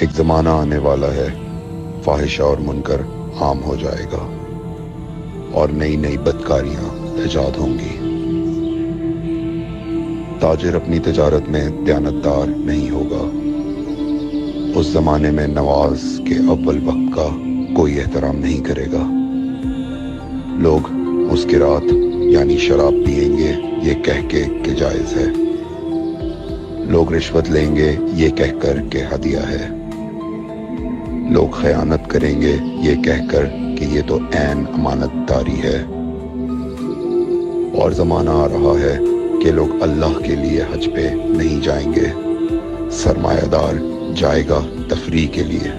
ایک زمانہ آنے والا ہے، فاحشہ اور منکر عام ہو جائے گا اور نئی نئی بدکاریاں ایجاد ہوں گی۔ تاجر اپنی تجارت میں دیانتدار نہیں ہوگا۔ اس زمانے میں نماز کے اول وقت کا کوئی احترام نہیں کرے گا۔ لوگ مسکرات یعنی شراب پئیں گے یہ کہہ کے کہ جائز ہے۔ لوگ رشوت لیں گے یہ کہہ کر کہ ہدیہ ہے۔ لوگ خیانت کریں گے یہ کہہ کر کہ یہ تو عین امانت داری ہے۔ اور زمانہ آ رہا ہے کہ لوگ اللہ کے لیے حج پہ نہیں جائیں گے۔ سرمایہ دار جائے گا تفریح کے لیے،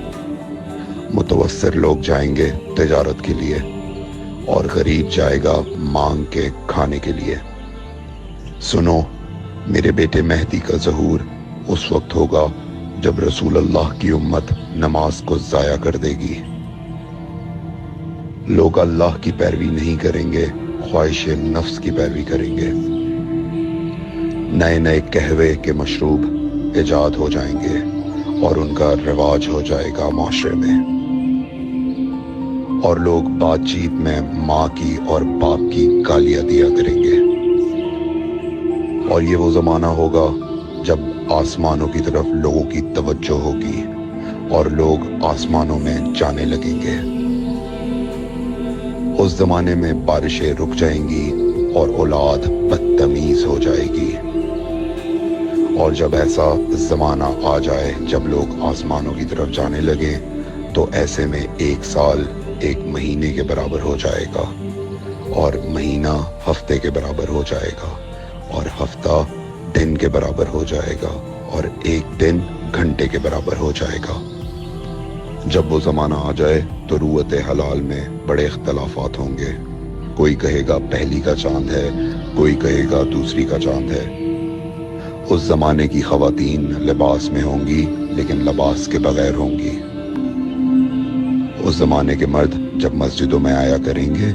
متوسر لوگ جائیں گے تجارت کے لیے، اور غریب جائے گا مانگ کے کھانے کے لیے۔ سنو، میرے بیٹے مہدی کا ظہور اس وقت ہوگا جب رسول اللہ کی امت نماز کو ضائع کر دے گی۔ لوگ اللہ کی پیروی نہیں کریں گے، خواہش نفس کی پیروی کریں گے۔ نئے نئے قہوے کے مشروب ایجاد ہو جائیں گے اور ان کا رواج ہو جائے گا معاشرے میں۔ اور لوگ بات چیت میں ماں کی اور باپ کی گالیاں دیا کریں گے۔ اور یہ وہ زمانہ ہوگا جب آسمانوں کی طرف لوگوں کی توجہ ہوگی اور لوگ آسمانوں میں جانے لگیں گے۔ اس زمانے میں بارشیں رک جائیں گی اور اولاد بدتمیز ہو جائے گی۔ اور جب ایسا زمانہ آ جائے جب لوگ آسمانوں کی طرف جانے لگیں تو ایسے میں ایک سال ایک مہینے کے برابر ہو جائے گا، اور مہینہ ہفتے کے برابر ہو جائے گا، اور ہفتہ دن کے برابر ہو جائے گا، اور ایک دن گھنٹے کے برابر ہو جائے گا۔ جب وہ زمانہ آ جائے تو روت حلال میں بڑے اختلافات ہوں گے۔ کوئی کہے گا پہلی کا چاند ہے، کوئی کہے گا دوسری کا چاند ہے۔ اس زمانے کی خواتین لباس میں ہوں گی لیکن لباس کے بغیر ہوں گی۔ اس زمانے کے مرد جب مسجدوں میں آیا کریں گے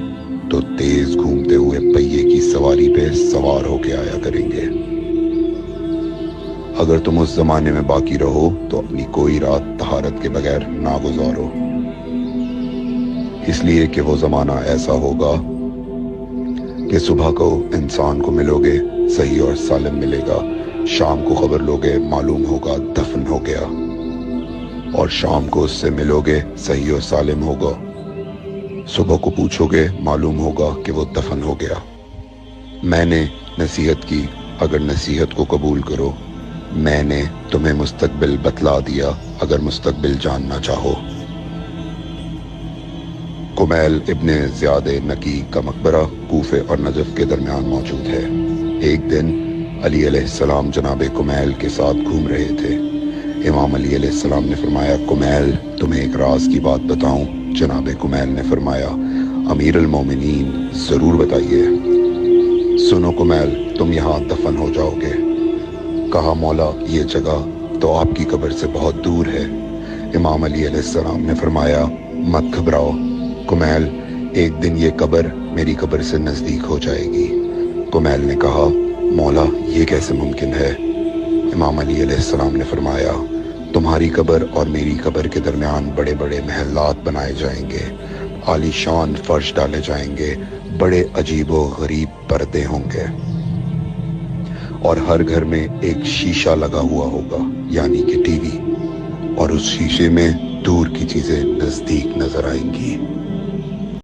تو تیز گھومتے ہوئے پہیے کی سواری پہ سوار ہو کے آیا کریں گے۔ اگر تم اس زمانے میں باقی رہو تو اپنی کوئی رات طہارت کے بغیر نہ گزارو، اس لیے کہ وہ زمانہ ایسا ہوگا کہ صبح کو انسان کو ملو گے صحیح اور سالم ملے گا، شام کو خبر لوگے معلوم ہوگا دفن ہو گیا، اور شام کو اس سے ملو گے صحیح اور سالم ہوگا، صبح کو پوچھو گے معلوم ہوگا کہ وہ دفن ہو گیا۔ میں نے نصیحت کی، اگر نصیحت کو قبول کرو، میں نے تمہیں مستقبل بتلا دیا اگر مستقبل جاننا چاہو۔ کمیل ابن زیاد نکی کا مقبرہ کوفے اور نجف کے درمیان موجود ہے۔ ایک دن علی علیہ السلام جناب کمیل کے ساتھ گھوم رہے تھے۔ امام علی علیہ السلام نے فرمایا، کمیل تمہیں ایک راز کی بات بتاؤں؟ جناب کمیل نے فرمایا، امیر المومنین ضرور بتائیے۔ سنو کمیل، تم یہاں دفن ہو جاؤ گے۔ کہا، مولا یہ جگہ تو آپ کی قبر سے بہت دور ہے۔ امام علی علیہ السلام نے فرمایا، مت گھبراؤ کمیل، ایک دن یہ قبر میری قبر سے نزدیک ہو جائے گی۔ کمیل نے کہا، مولا یہ کیسے ممکن ہے؟ امام علی علیہ السلام نے فرمایا، تمہاری قبر اور میری قبر کے درمیان بڑے بڑے محلات بنائے جائیں گے، عالی شان فرش ڈالے جائیں گے، بڑے عجیب و غریب پردے ہوں گے، اور ہر گھر میں ایک شیشہ لگا ہوا ہوگا یعنی کہ ٹی وی، اور اس شیشے میں دور کی چیزیں نزدیک نظر آئیں گی۔